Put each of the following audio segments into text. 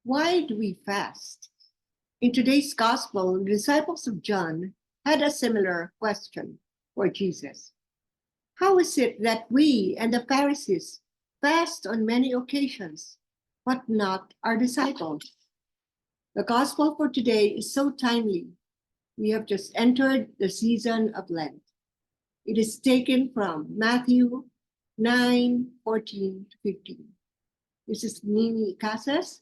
Why do we fast? In today's gospel, the disciples of John had a similar question for Jesus. How is it that we and the Pharisees fast on many occasions, but not our disciples? The gospel for today is so timely. We have just entered the season of Lent. It is taken from Matthew 9:14 to 15. This is Nini, Icasas.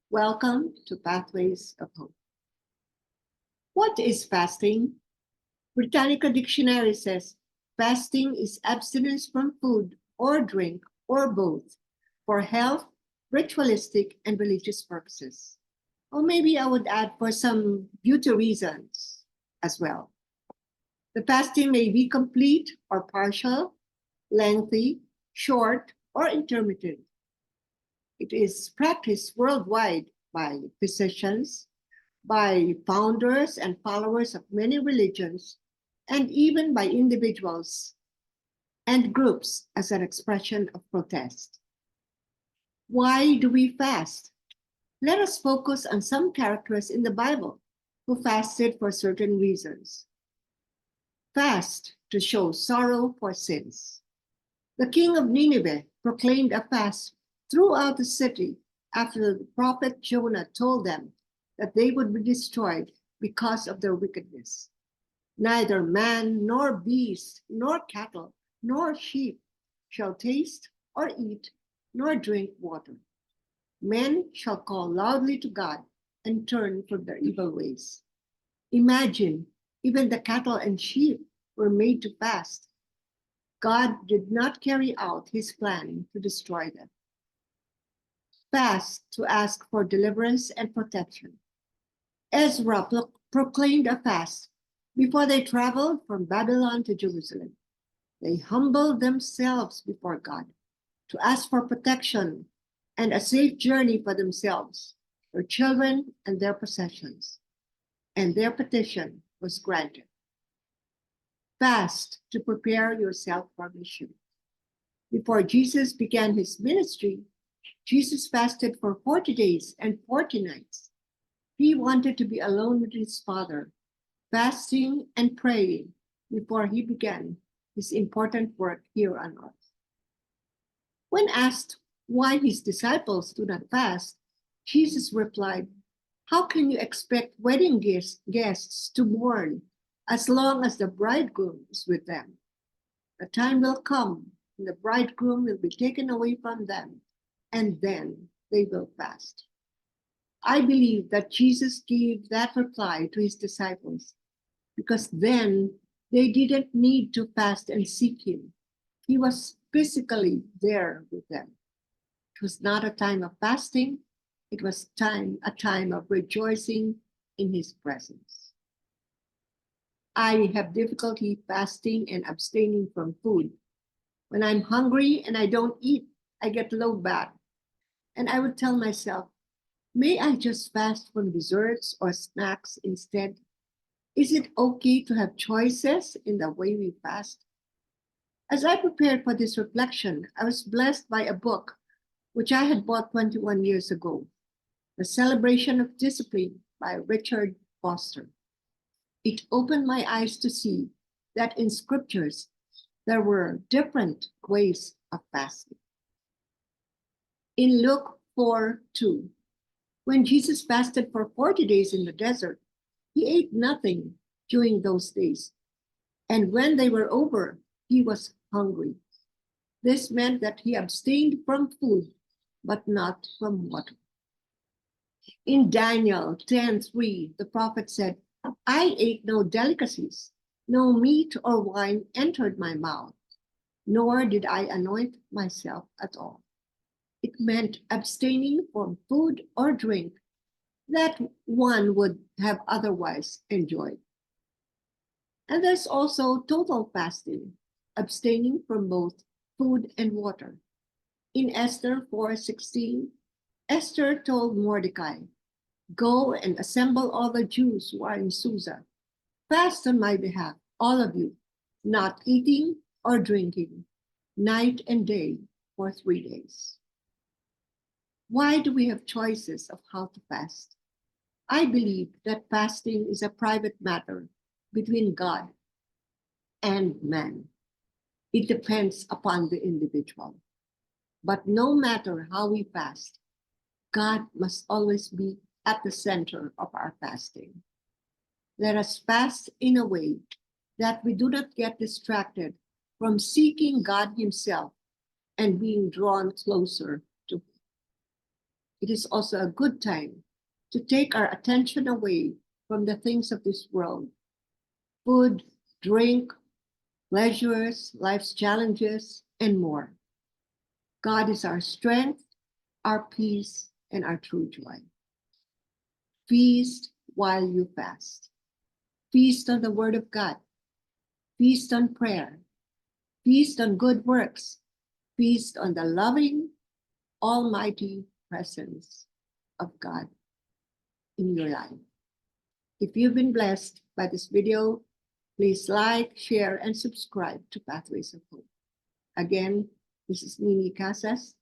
Welcome to Pathways of Hope. What is fasting? Britannica Dictionary says fasting is abstinence from food or drink or both for health, ritualistic, and religious purposes. Or maybe I would add for some beauty reasons as well. The fasting may be complete or partial, lengthy, short, or intermittent. It is practiced worldwide by physicians, by founders and followers of many religions, and even by individuals and groups as an expression of protest. Why do we fast? Let us focus on some characters in the Bible who fasted for certain reasons. Fast to show sorrow for sins. The king of Nineveh proclaimed a fast throughout the city after the prophet Jonah told them that they would be destroyed because of their wickedness. Neither man nor beast nor cattle nor sheep shall taste or eat nor drink water. Men shall call loudly to God and turn from their evil ways. Imagine, even the cattle and sheep were made to fast. God did not carry out his plan to destroy them. Fast to ask for deliverance and protection. Ezra proclaimed a fast before they traveled from Babylon to Jerusalem. They humbled themselves before God to ask for protection and a safe journey for themselves, their children, and their possessions. And their petition was granted. Fast to prepare yourself for mission. Before Jesus began his ministry, Jesus fasted for 40 days and 40 nights. He wanted to be alone with his Father, fasting and praying before he began his important work here on earth. When asked why his disciples do not fast, Jesus replied, "How can you expect wedding guests to mourn as long as the bridegroom is with them? The time will come when the bridegroom will be taken away from them, and then they will fast." I believe that Jesus gave that reply to his disciples because then they didn't need to fast and seek him. He was physically there with them. It was not a time of fasting, it was a time of rejoicing in his presence. I have difficulty fasting and abstaining from food. When I'm hungry and I don't eat, I get low back. And I would tell myself, may I just fast from desserts or snacks instead? Is it okay to have choices in the way we fast? As I prepared for this reflection, I was blessed by a book which I had bought 21 years ago, The Celebration of Discipline by Richard Foster. It opened my eyes to see that in scriptures there were different ways of fasting. In Luke 4:2, when Jesus fasted for 40 days in the desert, he ate nothing during those days. And when they were over, he was hungry. This meant that he abstained from food, but not from water. In Daniel 10:3, the prophet said, "I ate no delicacies, no meat or wine entered my mouth, nor did I anoint myself at all." It meant abstaining from food or drink that one would have otherwise enjoyed. And there's also total fasting, abstaining from both food and water. In Esther 4:16, Esther told Mordecai, "Go and assemble all the Jews who are in Susa. Fast on my behalf, all of you, not eating or drinking, night and day for 3 days." Why do we have choices of how to fast? I believe that fasting is a private matter between God and man. It depends upon the individual. But no matter how we fast, God must always be at the center of our fasting. Let us fast in a way that we do not get distracted from seeking God Himself and being drawn closer to Him. It is also a good time to take our attention away from the things of this world: food, drink, pleasures, life's challenges, and more. God is our strength, our peace, and our true joy. Feast while you fast. Feast on the Word of God. Feast on prayer. Feast on good works. Feast on the loving, almighty presence of God in your life. If you've been blessed by this video, please like, share, and subscribe to Pathways of Hope. Again, this is Nini Icasas.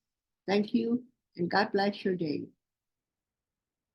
Thank you, and God bless your day.